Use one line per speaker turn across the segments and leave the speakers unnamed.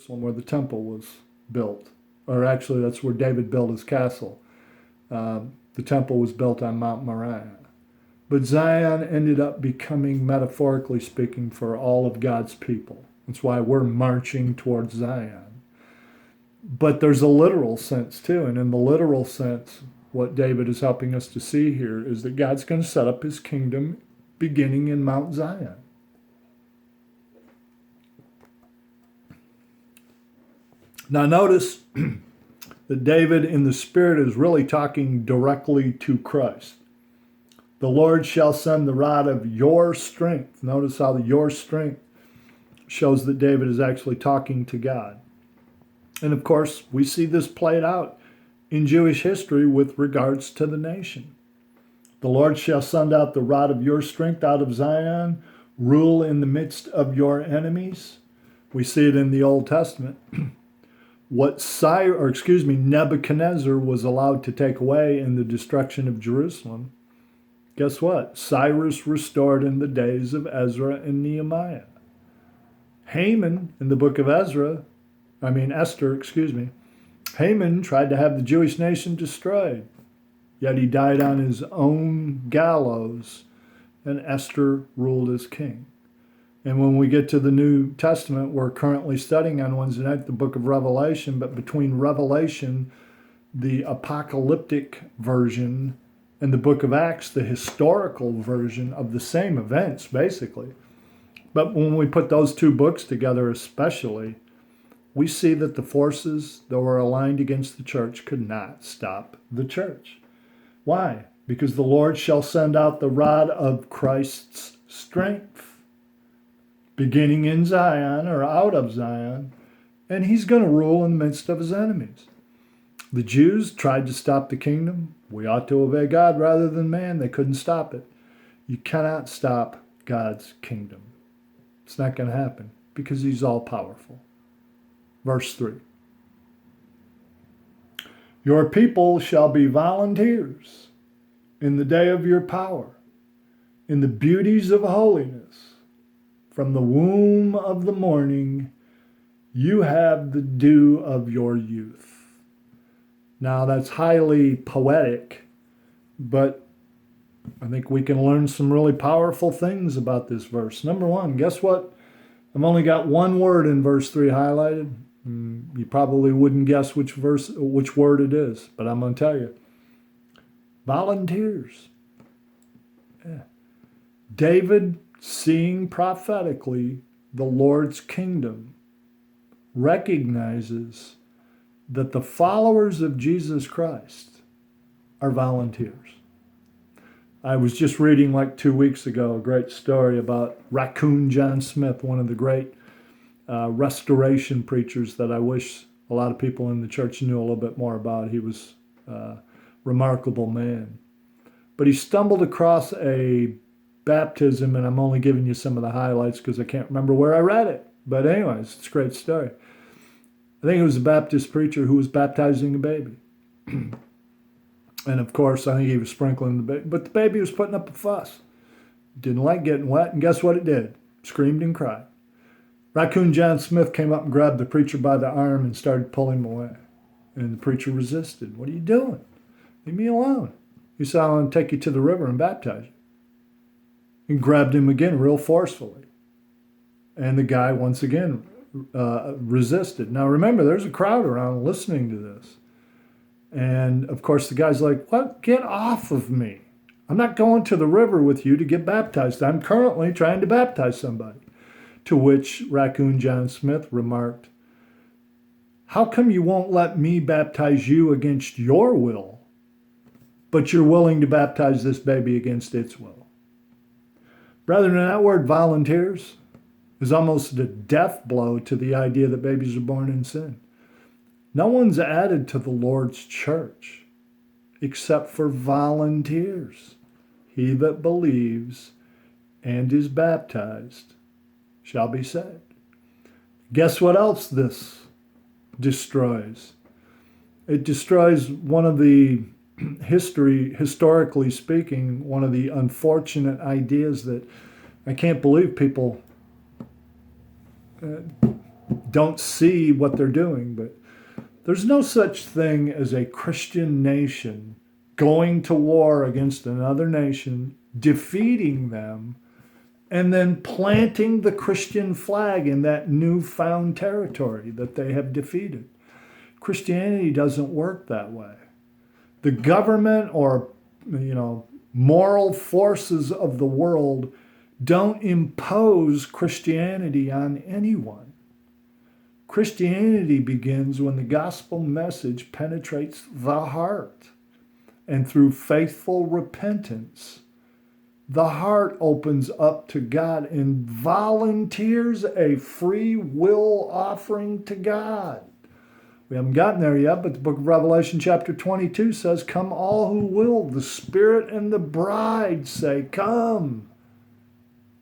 where the temple was built, or actually that's where David built his castle. The temple was built on Mount Moriah. But Zion ended up becoming, metaphorically speaking, for all of God's people. That's why we're marching towards Zion. But there's a literal sense too, and in the literal sense, what David is helping us to see here is that God's going to set up his kingdom beginning in Mount Zion. Now notice that David in the Spirit is really talking directly to Christ. The Lord shall send the rod of your strength. Notice how the your strength shows that David is actually talking to God. And of course, we see this played out in Jewish history with regards to the nation. The Lord shall send out the rod of your strength out of Zion, rule in the midst of your enemies. We see it in the Old Testament. What Nebuchadnezzar was allowed to take away in the destruction of Jerusalem, guess what? Cyrus restored in the days of Ezra and Nehemiah. Haman in the book of Esther, Haman tried to have the Jewish nation destroyed, yet he died on his own gallows, and Esther ruled as king. And when we get to the New Testament, we're currently studying on Wednesday night the book of Revelation, but between Revelation, the apocalyptic version, and the book of Acts, the historical version of the same events, basically. But when we put those two books together especially, we see that the forces that were aligned against the church could not stop the church. Why? Because the Lord shall send out the rod of Christ's strength, beginning in Zion or out of Zion, and he's going to rule in the midst of his enemies. The Jews tried to stop the kingdom. We ought to obey God rather than man. They couldn't stop it. You cannot stop God's kingdom. It's not going to happen because he's all powerful. Verse 3. Your people shall be volunteers in the day of your power, in the beauties of holiness. From the womb of the morning, you have the dew of your youth. Now that's highly poetic, but I think we can learn some really powerful things about this verse. Number one, guess what? I've only got one word in verse 3 highlighted. You probably wouldn't guess which word it is, but I'm going to tell you. Volunteers. Yeah. David, seeing prophetically the Lord's kingdom, recognizes that the followers of Jesus Christ are volunteers. I was just reading like 2 weeks ago a great story about Raccoon John Smith, one of the great restoration preachers that I wish a lot of people in the church knew a little bit more about. He was a remarkable man. But he stumbled across a baptism, and I'm only giving you some of the highlights because I can't remember where I read it. But anyways, it's a great story. I think it was a Baptist preacher who was baptizing a baby. And of course, I think he was sprinkling the baby. But the baby was putting up a fuss. Didn't like getting wet, and guess what it did? Screamed and cried. Raccoon John Smith came up and grabbed the preacher by the arm and started pulling him away. And the preacher resisted. What are you doing? Leave me alone. He said, I want to take you to the river and baptize you. He grabbed him again real forcefully. And the guy once again resisted. Now remember, there's a crowd around listening to this. And of course the guy's like, what? Get off of me. I'm not going to the river with you to get baptized. I'm currently trying to baptize somebody. To which Raccoon John Smith remarked, how come you won't let me baptize you against your will, but you're willing to baptize this baby against its will? Brethren, that word volunteers is almost a death blow to the idea that babies are born in sin. No one's added to the Lord's church except for volunteers. He that believes and is baptized shall be saved. Guess what else this destroys? It destroys one of the historically speaking, one of the unfortunate ideas that I can't believe people don't see what they're doing. But there's no such thing as a Christian nation going to war against another nation, defeating them, and then planting the Christian flag in that newfound territory that they have defeated. Christianity doesn't work that way. The government or, moral forces of the world don't impose Christianity on anyone. Christianity begins when the gospel message penetrates the heart. And through faithful repentance, the heart opens up to God and volunteers a free will offering to God. We haven't gotten there yet, but the book of Revelation chapter 22 says, "Come all who will, the Spirit and the bride say, come."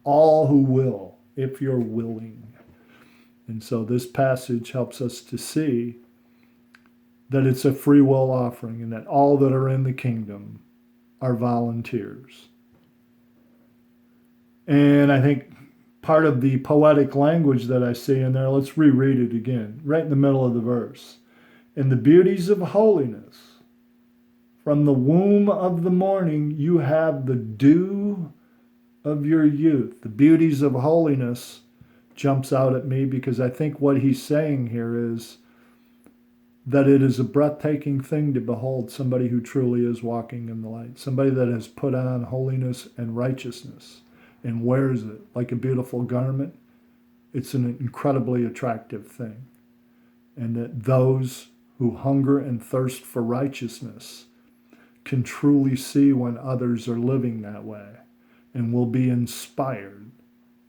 All who will, if you're willing. And so this passage helps us to see that it's a free will offering and that all that are in the kingdom are volunteers. And I think part of the poetic language that I see in there, let's reread it again, right in the middle of the verse. "In the beauties of holiness, from the womb of the morning, you have the dew of your youth." The beauties of holiness jumps out at me because I think what he's saying here is that it is a breathtaking thing to behold somebody who truly is walking in the light, somebody that has put on holiness and righteousness and wears it like a beautiful garment. It's an incredibly attractive thing. And that those who hunger and thirst for righteousness can truly see when others are living that way and will be inspired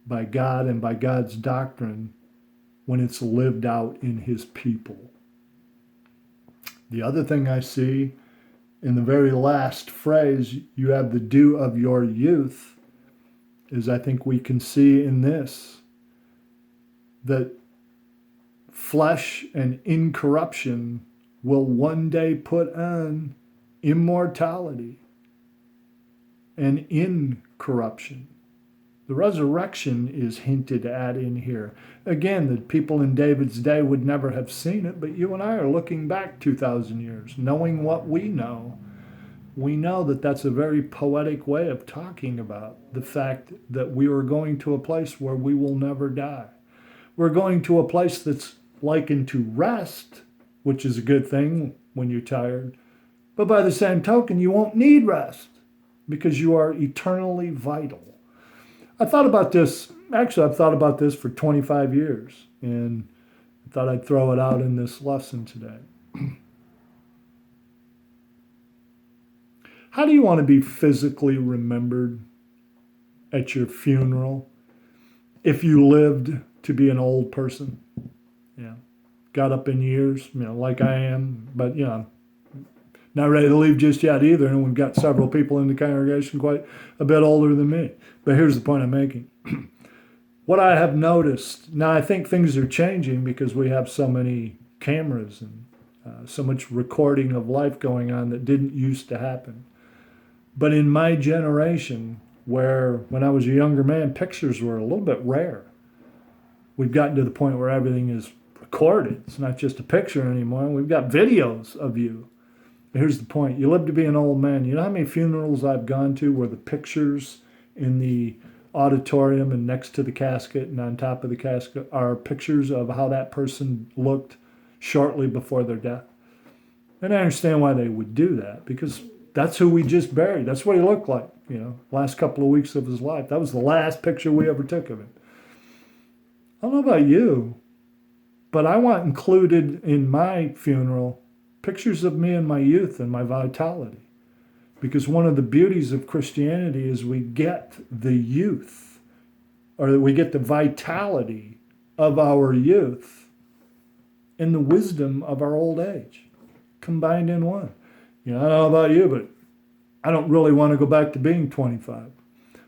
by God and by God's doctrine when it's lived out in his people. The other thing I see in the very last phrase, "you have the dew of your youth," is I think we can see in this that flesh and incorruption will one day put on immortality and incorruption. The resurrection is hinted at in here. Again, the people in David's day would never have seen it, but you and I are looking back 2,000 years, knowing what we know. We know that that's a very poetic way of talking about the fact that we are going to a place where we will never die. We're going to a place that's likened to rest, which is a good thing when you're tired. But by the same token, you won't need rest because you are eternally vital. I've thought about this for 25 years, and I thought I'd throw it out in this lesson today. How do you want to be physically remembered at your funeral if you lived to be an old person? Got up in years, like I am, but not ready to leave just yet either. And we've got several people in the congregation quite a bit older than me. But here's the point I'm making. What I have noticed, now I think things are changing because we have so many cameras and so much recording of life going on that didn't used to happen. But in my generation, where when I was a younger man, pictures were a little bit rare. We've gotten to the point where everything is recorded. It's not just a picture anymore. We've got videos of you. Here's the point. You live to be an old man. You know how many funerals I've gone to where the pictures in the auditorium and next to the casket and on top of the casket are pictures of how that person looked shortly before their death? And I understand why they would do that, because that's who we just buried. That's what he looked like, last couple of weeks of his life. That was the last picture we ever took of him. I don't know about you, but I want included in my funeral pictures of me in my youth and my vitality. Because one of the beauties of Christianity is we get the youth, or we get the vitality of our youth and the wisdom of our old age combined in one. I don't know about you, but I don't really want to go back to being 25.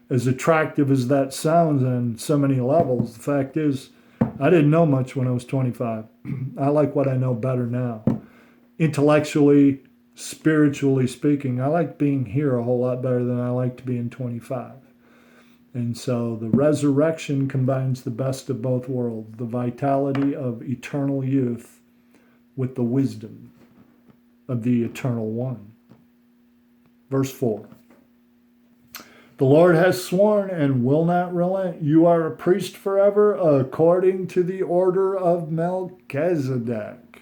As attractive as that sounds on so many levels, the fact is, I didn't know much when I was 25. I like what I know better now. Intellectually, spiritually speaking, I like being here a whole lot better than I liked being 25. And so the resurrection combines the best of both worlds, the vitality of eternal youth with the wisdom of the eternal one. Verse 4. The Lord has sworn and will not relent. You are a priest forever according to the order of Melchizedek.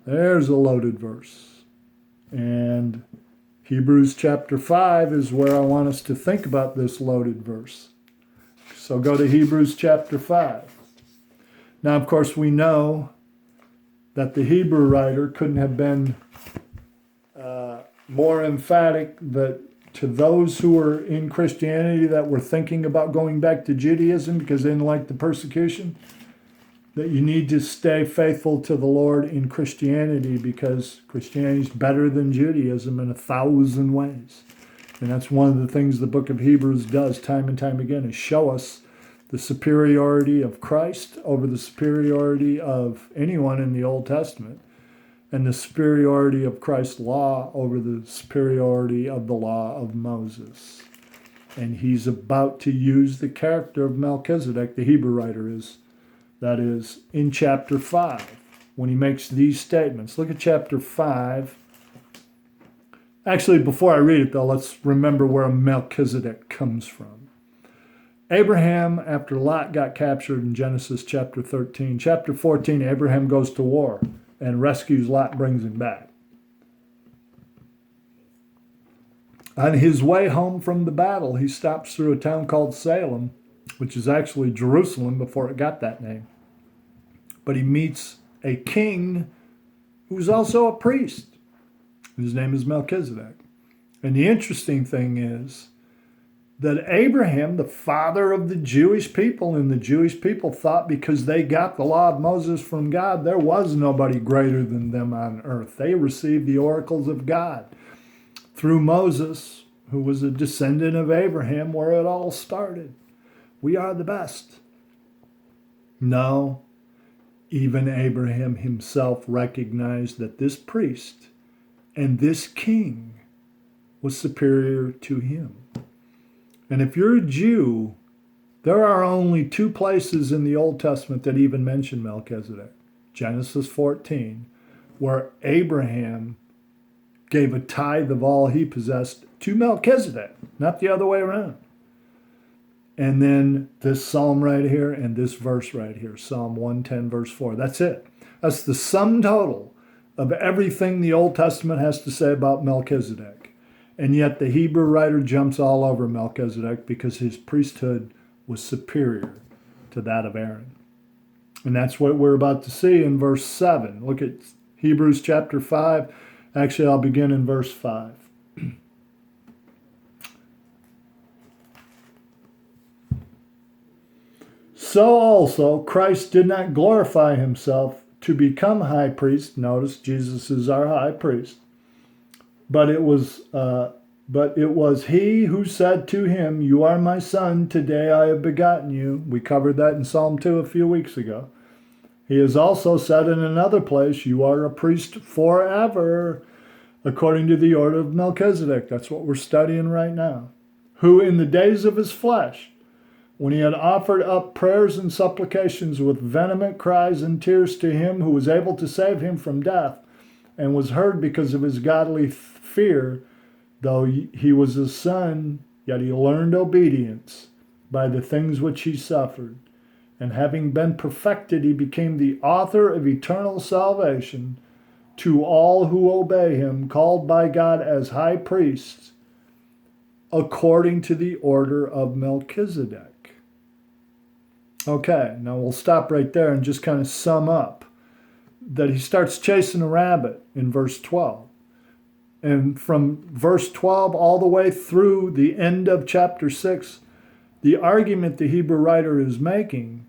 There's a loaded verse. And Hebrews chapter 5 is where I want us to think about this loaded verse. So go to Hebrews chapter 5. Now, of course, we know that the Hebrew writer couldn't have been more emphatic that to those who were in Christianity that were thinking about going back to Judaism because they didn't like the persecution, that you need to stay faithful to the Lord in Christianity because Christianity is better than Judaism in 1,000 ways. And that's one of the things the book of Hebrews does time and time again, is show us the superiority of Christ over the superiority of anyone in the Old Testament, and the superiority of Christ's law over the superiority of the law of Moses. And he's about to use the character of Melchizedek, the Hebrew writer is, that is, in chapter 5, when he makes these statements. Look at chapter 5. Actually, before I read it, though, let's remember where Melchizedek comes from. Abraham, after Lot got captured in Genesis chapter 13, chapter 14, Abraham goes to war and rescues Lot, brings him back. On his way home from the battle, he stops through a town called Salem, which is actually Jerusalem before it got that name. But he meets a king who's also a priest. His name is Melchizedek. And the interesting thing is that Abraham, the father of the Jewish people, and the Jewish people thought because they got the law of Moses from God, there was nobody greater than them on earth. They received the oracles of God through Moses, who was a descendant of Abraham, where it all started. We are the best. No, even Abraham himself recognized that this priest and this king was superior to him. And if you're a Jew, there are only two places in the Old Testament that even mention Melchizedek. Genesis 14, where Abraham gave a tithe of all he possessed to Melchizedek, not the other way around. And then this psalm right here and this verse right here, Psalm 110, verse 4. That's it. That's the sum total of everything the Old Testament has to say about Melchizedek. And yet the Hebrew writer jumps all over Melchizedek because his priesthood was superior to that of Aaron. And that's what we're about to see in verse 7. Look at Hebrews chapter 5. Actually, I'll begin in verse 5. So also Christ did not glorify himself to become high priest. Notice Jesus is our high priest. But it was he who said to him, "You are my son, today I have begotten you." We covered that in Psalm 2 a few weeks ago. He has also said in another place, "You are a priest forever, according to the order of Melchizedek." That's what we're studying right now. Who in the days of his flesh, when he had offered up prayers and supplications with vehement cries and tears to him who was able to save him from death, and was heard because of his godly fear, though he was a son, yet he learned obedience by the things which he suffered. And having been perfected, he became the author of eternal salvation to all who obey him, called by God as high priests, according to the order of Melchizedek. Okay, now we'll stop right there and just kind of sum up that he starts chasing a rabbit in verse 12. And from verse 12 all the way through the end of chapter 6, the argument the Hebrew writer is making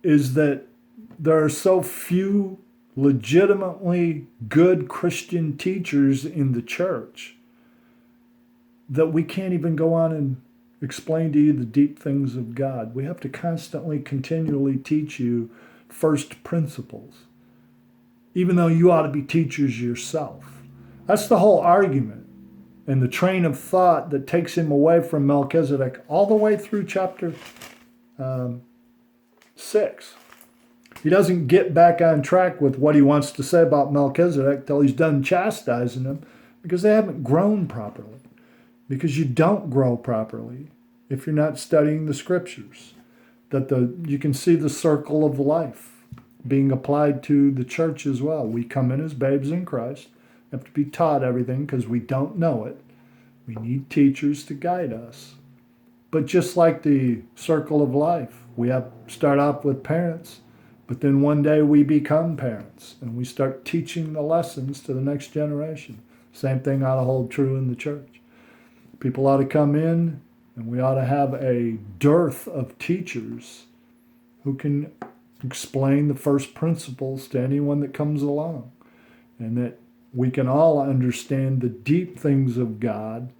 is that there are so few legitimately good Christian teachers in the church that we can't even go on and explain to you the deep things of God. We have to constantly, continually teach you first principles, even though you ought to be teachers yourself. That's the whole argument. and the train of thought that takes him away from Melchizedek all the way through chapter 6. He doesn't get back on track with what he wants to say about Melchizedek till he's done chastising them, because they haven't grown properly. Because you don't grow properly if you're not studying the scriptures. That you can see the circle of life being applied to the church as well. We come in as babes in Christ, have to be taught everything because we don't know it. We need teachers to guide us. But just like the circle of life, we start off with parents, but then one day we become parents and we start teaching the lessons to the next generation. Same thing ought to hold true in the church. People ought to come in, and we ought to have a dearth of teachers who can explain the first principles to anyone that comes along, and that we can all understand the deep things of God,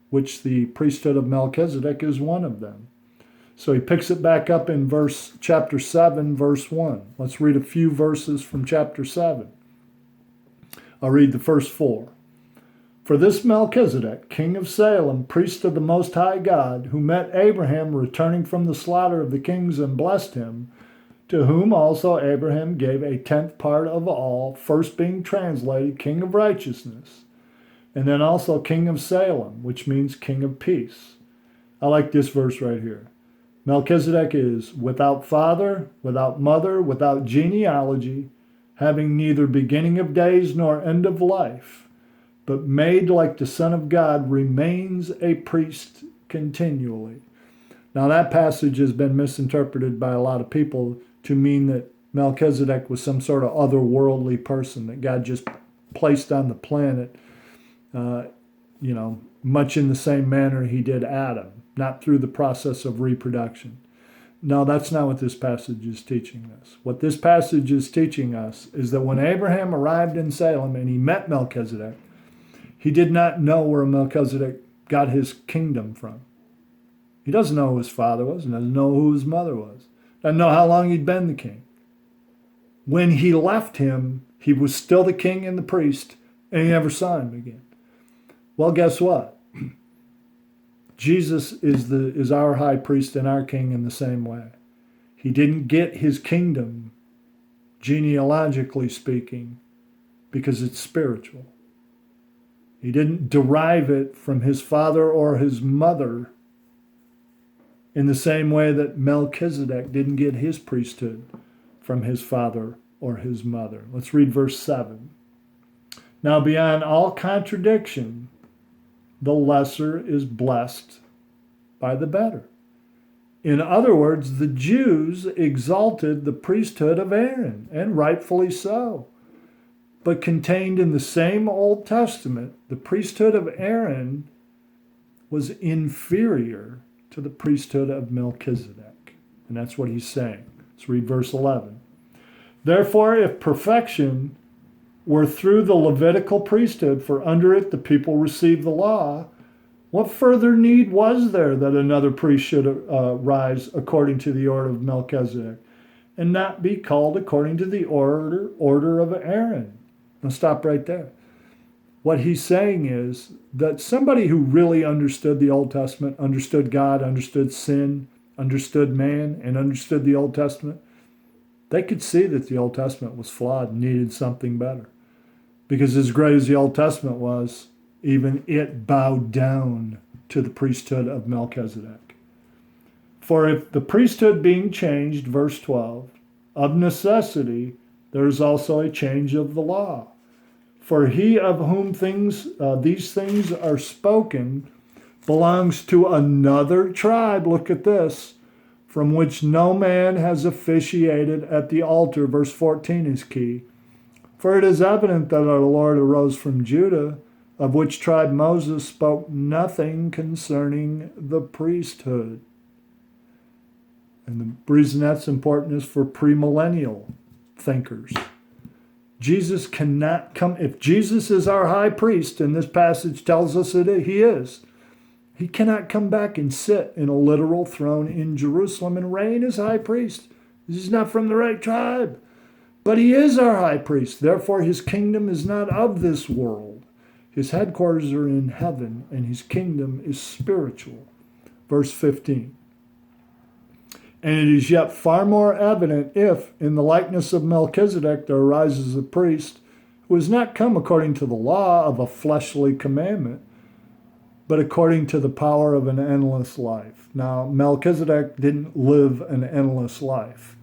which the priesthood of Melchizedek is one of them. So he picks it back up in chapter 7, verse 1. Let's read a few verses from chapter 7. I'll read the first 4. For this Melchizedek, king of Salem, priest of the Most High God, who met Abraham returning from the slaughter of the kings and blessed him, to whom also Abraham gave a 10th part of all, first being translated King of Righteousness, and then also King of Salem, which means King of Peace. I like this verse right here. Melchizedek is without father, without mother, without genealogy, having neither beginning of days nor end of life, but made like the Son of God, remains a priest continually. Now that passage has been misinterpreted by a lot of people to mean that Melchizedek was some sort of otherworldly person that God just placed on the planet, much in the same manner he did Adam, not through the process of reproduction. No, that's not what this passage is teaching us. What this passage is teaching us is that when Abraham arrived in Salem and he met Melchizedek, he did not know where Melchizedek got his kingdom from. He doesn't know who his father was, and doesn't know who his mother was. Doesn't know how long he'd been the king. When he left him, he was still the king and the priest, and he never saw him again. Well, guess what? Jesus is our high priest and our king in the same way. He didn't get his kingdom, genealogically speaking, because it's spiritual. He didn't derive it from his father or his mother in the same way that Melchizedek didn't get his priesthood from his father or his mother. Let's read verse 7. Now, beyond all contradiction, the lesser is blessed by the better. In other words, the Jews exalted the priesthood of Aaron, and rightfully so. But contained in the same Old Testament, the priesthood of Aaron was inferior to the priesthood of Melchizedek. And that's what he's saying. Let's read verse 11. Therefore, if perfection were through the Levitical priesthood, for under it the people received the law, what further need was there that another priest should rise according to the order of Melchizedek, and not be called according to the order of Aaron? I'll stop right there. What he's saying is that somebody who really understood the Old Testament, understood God, understood sin, understood man, and understood the Old Testament, they could see that the Old Testament was flawed and needed something better. Because as great as the Old Testament was, even it bowed down to the priesthood of Melchizedek. For if the priesthood being changed, verse 12, of necessity, there is also a change of the law. For he of whom these things are spoken belongs to another tribe, look at this, from which no man has officiated at the altar. Verse 14 is key. For it is evident that our Lord arose from Judah, of which tribe Moses spoke nothing concerning the priesthood. And the reason that's important is for premillennial thinkers. Jesus cannot come, if Jesus is our high priest, and this passage tells us that he is, he cannot come back and sit in a literal throne in Jerusalem and reign as high priest. He's not from the right tribe. But he is our high priest. Therefore, his kingdom is not of this world. His headquarters are in heaven, and his kingdom is spiritual. Verse 15. And it is yet far more evident if, in the likeness of Melchizedek, there arises a priest who has not come according to the law of a fleshly commandment, but according to the power of an endless life. Now, Melchizedek didn't live an endless life.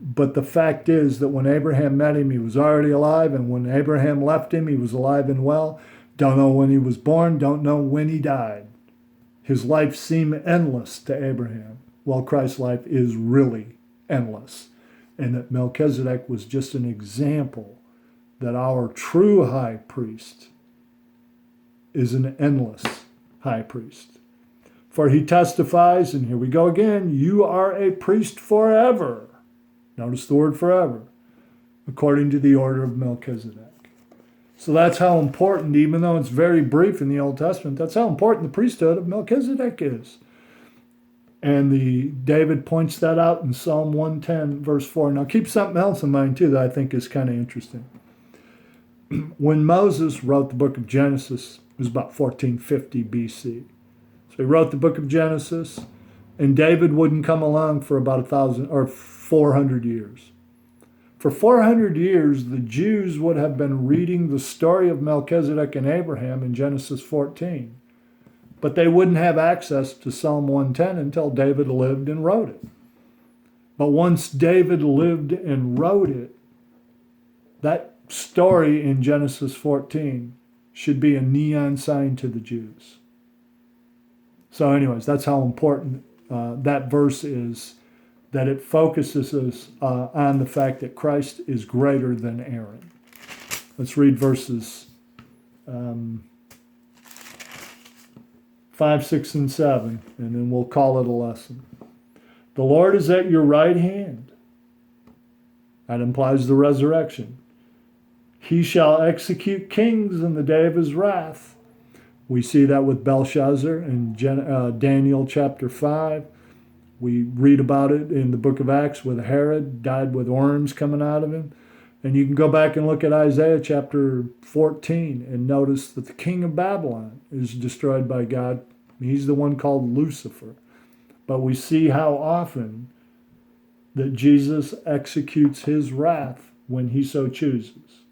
But the fact is that when Abraham met him, he was already alive, and when Abraham left him, he was alive and well. Don't know when he was born, don't know when he died. His life seemed endless to Abraham. Well, Christ's life is really endless, and that Melchizedek was just an example that our true high priest is an endless high priest. For he testifies, and here we go again, you are a priest forever. Notice the word forever, according to the order of Melchizedek. So that's how important, even though it's very brief in the Old Testament, that's how important the priesthood of Melchizedek is. And David points that out in Psalm 110, verse 4. Now keep something else in mind too that I think is kind of interesting. When Moses wrote the book of Genesis, it was about 1450 BC. So he wrote the book of Genesis, and David wouldn't come along for about 400 years. For 400 years, the Jews would have been reading the story of Melchizedek and Abraham in Genesis 14. But they wouldn't have access to Psalm 110 until David lived and wrote it. But once David lived and wrote it, that story in Genesis 14 should be a neon sign to the Jews. So anyways, that's how important that verse is, that it focuses us on the fact that Christ is greater than Aaron. Let's read verses 5, 6, and 7, and then we'll call it a lesson. The Lord is at your right hand. That implies the resurrection. He shall execute kings in the day of his wrath. We see that with Belshazzar in Daniel chapter 5. We read about it in the book of Acts with Herod, died with worms coming out of him. And you can go back and look at Isaiah chapter 14 and notice that the king of Babylon is destroyed by God. He's the one called Lucifer. But we see how often that Jesus executes his wrath when he so chooses.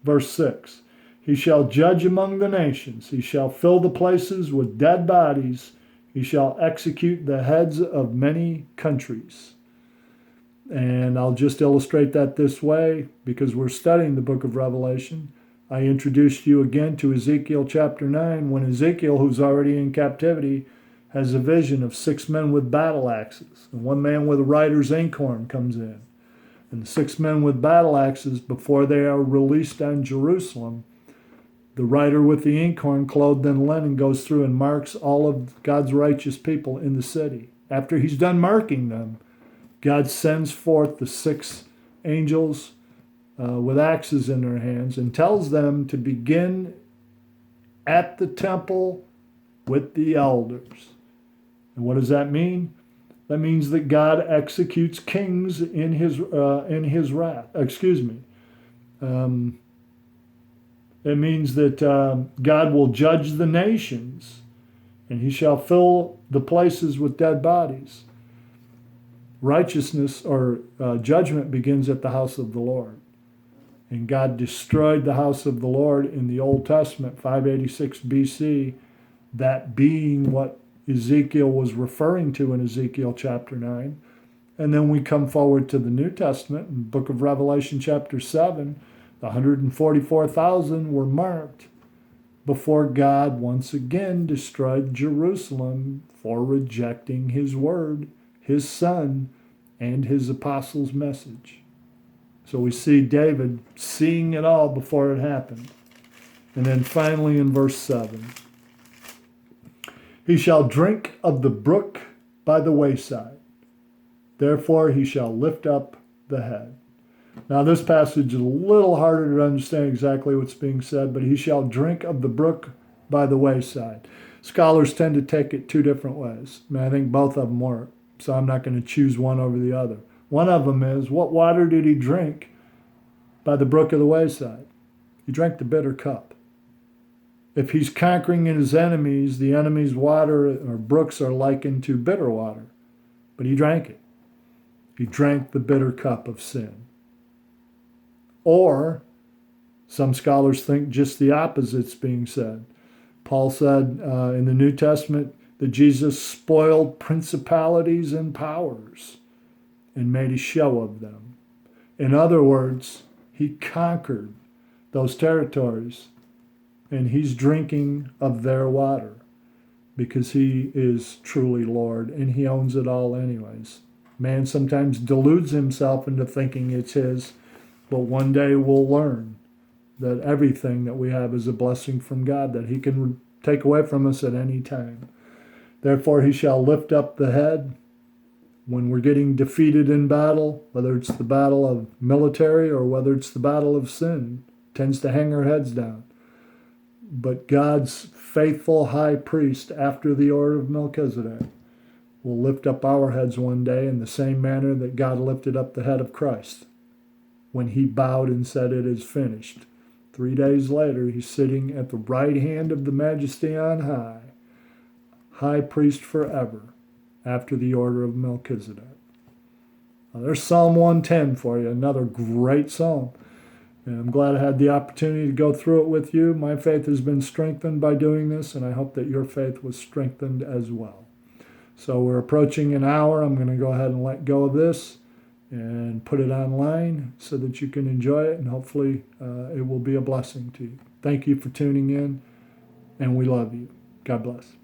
Verse 6, he shall judge among the nations. He shall fill the places with dead bodies. He shall execute the heads of many countries. And I'll just illustrate that this way because we're studying the book of Revelation. I introduced you again to Ezekiel chapter 9 when Ezekiel, who's already in captivity, has a vision of 6 men with battle axes. And 1 man with a writer's inkhorn comes in. And the 6 men with battle axes, before they are released on Jerusalem, the writer with the inkhorn, clothed in linen, goes through and marks all of God's righteous people in the city. After he's done marking them, God sends forth the 6 angels with axes in their hands and tells them to begin at the temple with the elders. And what does that mean? That means that God executes kings in his wrath. It means that God will judge the nations, and he shall fill the places with dead bodies. Righteousness or judgment begins at the house of the Lord. And God destroyed the house of the Lord in the Old Testament, 586 BC, that being what Ezekiel was referring to in Ezekiel chapter 9. And then we come forward to the New Testament, in the book of Revelation chapter 7, the 144,000 were marked before God once again destroyed Jerusalem for rejecting his word, his son, and his apostles' message. So we see David seeing it all before it happened. And then finally in verse 7, he shall drink of the brook by the wayside. Therefore he shall lift up the head. Now this passage is a little harder to understand exactly what's being said, but he shall drink of the brook by the wayside. Scholars tend to take it 2 different ways. I think both of them work, so I'm not going to choose one over the other. One of them is, what water did he drink by the brook of the wayside? He drank the bitter cup. If he's conquering his enemies, the enemy's water or brooks are likened to bitter water. But he drank it. He drank the bitter cup of sin. Or, some scholars think just the opposite's being said. Paul said in the New Testament that Jesus spoiled principalities and powers and made a show of them. In other words, he conquered those territories, and he's drinking of their water because he is truly Lord, and he owns it all anyways. Man sometimes deludes himself into thinking it's his, but one day we'll learn that everything that we have is a blessing from God that he can take away from us at any time. Therefore, he shall lift up the head when we're getting defeated in battle, whether it's the battle of military or whether it's the battle of sin, tends to hang our heads down. But God's faithful high priest, after the order of Melchizedek, will lift up our heads one day in the same manner that God lifted up the head of Christ when he bowed and said, "It is finished." 3 days later, he's sitting at the right hand of the Majesty on high, high priest forever, after the order of Melchizedek. Now, there's Psalm 110 for you, another great psalm. And I'm glad I had the opportunity to go through it with you. My faith has been strengthened by doing this, and I hope that your faith was strengthened as well. So we're approaching an hour. I'm going to go ahead and let go of this and put it online so that you can enjoy it, and hopefully it will be a blessing to you. Thank you for tuning in, and we love you. God bless.